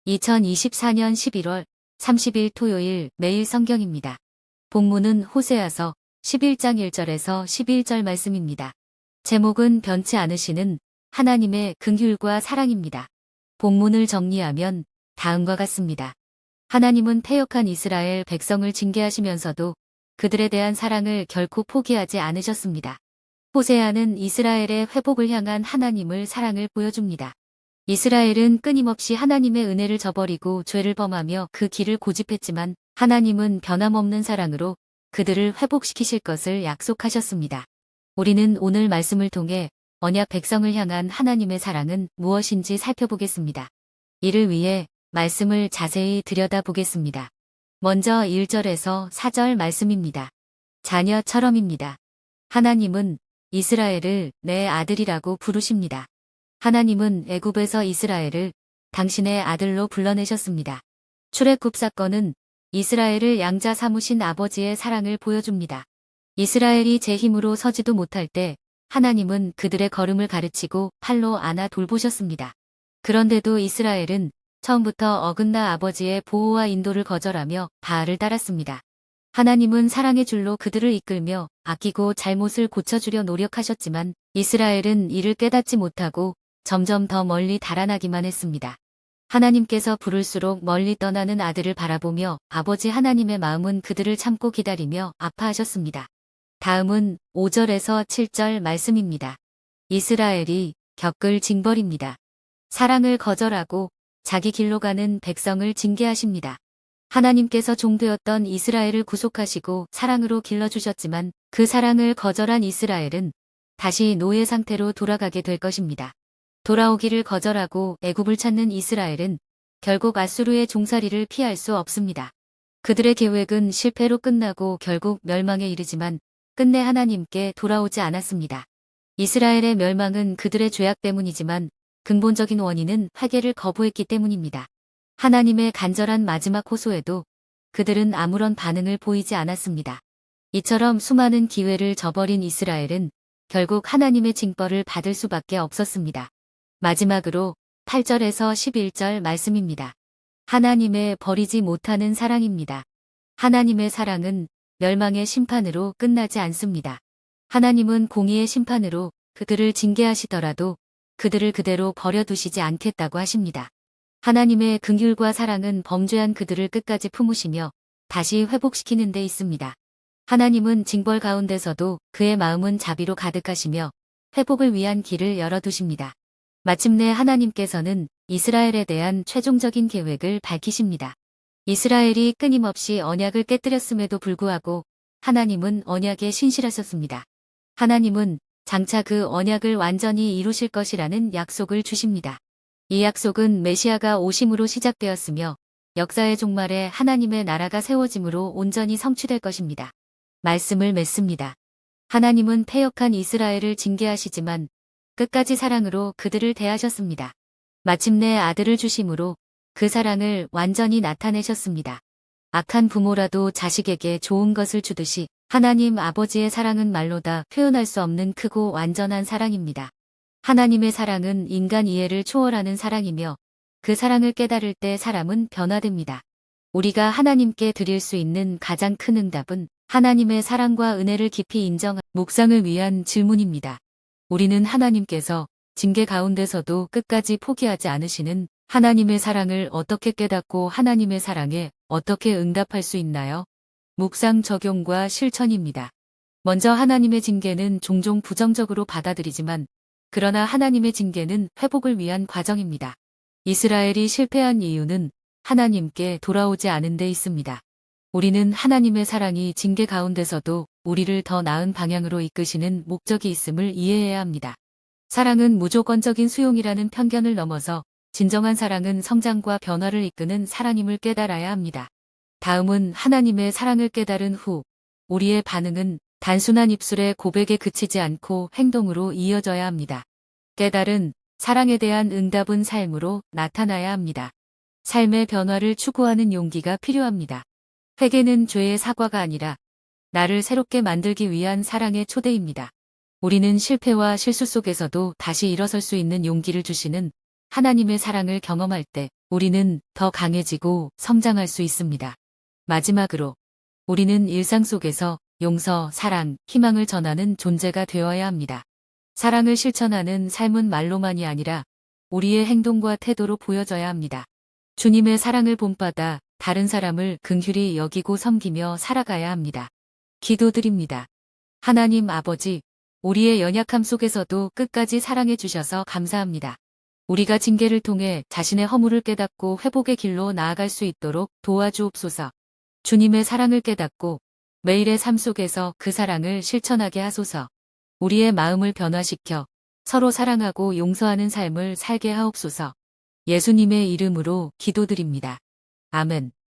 2024년 11월 30일 토요일 매일 성경입니다. 본문은 호세아서 11장 1절에서 11절 말씀입니다. 제목은 변치 않으시는 하나님의 긍휼과 사랑입니다. 본문을 정리하면 다음과 같습니다. 하나님은 패역한 이스라엘 백성을 징계하시면서도 그들에 대한 사랑을 결코 포기하지 않으셨습니다. 호세아는 이스라엘의 회복을 향한 하나님을 사랑을 보여줍니다. 이스라엘은 끊임없이 하나님의 은혜를 저버리고 죄를 범하며 그 길을 고집했지만 하나님은 변함없는 사랑으로 그들을 회복시키실 것을 약속하셨습니다. 우리는 오늘 말씀을 통해 언약 백성을 향한 하나님의 사랑은 무엇인지 살펴보겠습니다. 이를 위해 말씀을 자세히 들여다보겠습니다. 먼저 1절에서 4절 말씀입니다. 자녀처럼입니다. 하나님은 이스라엘을 내 아들이라고 부르십니다. 하나님은 애굽에서 이스라엘을 당신의 아들로 불러내셨습니다. 출애굽 사건은 이스라엘을 양자 삼으신 아버지의 사랑을 보여줍니다. 이스라엘이 제 힘으로 서지도 못할 때 하나님은 그들의 걸음을 가르치고 팔로 안아 돌보셨습니다. 그런데도 이스라엘은 처음부터 어긋나 아버지의 보호와 인도를 거절하며 바알을 따랐습니다. 하나님은 사랑의 줄로 그들을 이끌며 아끼고 잘못을 고쳐주려 노력하셨지만 이스라엘은 이를 깨닫지 못하고 점점 더 멀리 달아나기만 했습니다. 하나님께서 부를수록 멀리 떠나는 아들을 바라보며 아버지 하나님의 마음은 그들을 참고 기다리며 아파하셨습니다. 다음은 5절에서 7절 말씀입니다. 이스라엘이 겪을 징벌입니다. 사랑을 거절하고 자기 길로 가는 백성을 징계하십니다. 하나님께서 종되었던 이스라엘을 구속하시고 사랑으로 길러주셨지만 그 사랑을 거절한 이스라엘은 다시 노예 상태로 돌아가게 될 것입니다. 돌아오기를 거절하고 애굽을 찾는 이스라엘은 결국 앗수르의 종살이를 피할 수 없습니다. 그들의 계획은 실패로 끝나고 결국 멸망에 이르지만 끝내 하나님께 돌아오지 않았습니다. 이스라엘의 멸망은 그들의 죄악 때문이지만 근본적인 원인은 회개를 거부했기 때문입니다. 하나님의 간절한 마지막 호소에도 그들은 아무런 반응을 보이지 않았습니다. 이처럼 수많은 기회를 저버린 이스라엘은 결국 하나님의 징벌을 받을 수밖에 없었습니다. 마지막으로 8절에서 11절 말씀입니다. 하나님의 버리지 못하는 사랑입니다. 하나님의 사랑은 멸망의 심판으로 끝나지 않습니다. 하나님은 공의의 심판으로 그들을 징계하시더라도 그들을 그대로 버려두시지 않겠다고 하십니다. 하나님의 긍휼과 사랑은 범죄한 그들을 끝까지 품으시며 다시 회복시키는 데 있습니다. 하나님은 징벌 가운데서도 그의 마음은 자비로 가득하시며 회복을 위한 길을 열어두십니다. 마침내 하나님께서는 이스라엘에 대한 최종적인 계획을 밝히십니다. 이스라엘이 끊임없이 언약을 깨뜨렸음에도 불구하고 하나님은 언약에 신실하셨습니다. 하나님은 장차 그 언약을 완전히 이루실 것이라는 약속을 주십니다. 이 약속은 메시아가 오심으로 시작되었으며 역사의 종말에 하나님의 나라가 세워짐으로 온전히 성취될 것입니다. 말씀을 맺습니다. 하나님은 패역한 이스라엘을 징계하시지만 끝까지 사랑으로 그들을 대하셨습니다. 마침내 아들을 주심으로 그 사랑을 완전히 나타내셨습니다. 악한 부모라도 자식에게 좋은 것을 주듯이 하나님 아버지의 사랑은 말로 다 표현할 수 없는 크고 완전한 사랑입니다. 하나님의 사랑은 인간 이해를 초월하는 사랑이며 그 사랑을 깨달을 때 사람은 변화됩니다. 우리가 하나님께 드릴 수 있는 가장 큰 응답은 하나님의 사랑과 은혜를 깊이 인정한 묵상을 위한 질문입니다. 우리는 하나님께서 징계 가운데서도 끝까지 포기하지 않으시는 하나님의 사랑을 어떻게 깨닫고 하나님의 사랑에 어떻게 응답할 수 있나요? 묵상 적용과 실천입니다. 먼저 하나님의 징계는 종종 부정적으로 받아들이지만 그러나 하나님의 징계는 회복을 위한 과정입니다. 이스라엘이 실패한 이유는 하나님께 돌아오지 않은 데 있습니다. 우리는 하나님의 사랑이 징계 가운데서도 우리를 더 나은 방향으로 이끄시는 목적이 있음을 이해해야 합니다. 사랑은 무조건적인 수용이라는 편견을 넘어서 진정한 사랑은 성장과 변화를 이끄는 사랑임을 깨달아야 합니다. 다음은 하나님의 사랑을 깨달은 후 우리의 반응은 단순한 입술의 고백에 그치지 않고 행동으로 이어져야 합니다. 깨달은 사랑에 대한 응답은 삶으로 나타나야 합니다. 삶의 변화를 추구하는 용기가 필요합니다. 회개는 죄의 사과가 아니라 나를 새롭게 만들기 위한 사랑의 초대입니다. 우리는 실패와 실수 속에서도 다시 일어설 수 있는 용기를 주시는 하나님의 사랑을 경험할 때 우리는 더 강해지고 성장할 수 있습니다. 마지막으로 우리는 일상 속에서 용서, 사랑, 희망을 전하는 존재가 되어야 합니다. 사랑을 실천하는 삶은 말로만이 아니라 우리의 행동과 태도로 보여져야 합니다. 주님의 사랑을 본받아 다른 사람을 긍휼히 여기고 섬기며 살아가야 합니다. 기도드립니다. 하나님 아버지, 우리의 연약함 속에서도 끝까지 사랑해 주셔서 감사합니다. 우리가 징계를 통해 자신의 허물을 깨닫고 회복의 길로 나아갈 수 있도록 도와주옵소서. 주님의 사랑을 깨닫고 매일의 삶 속에서 그 사랑을 실천하게 하소서. 우리의 마음을 변화시켜 서로 사랑하고 용서하는 삶을 살게 하옵소서. 예수님의 이름으로 기도드립니다. 아멘.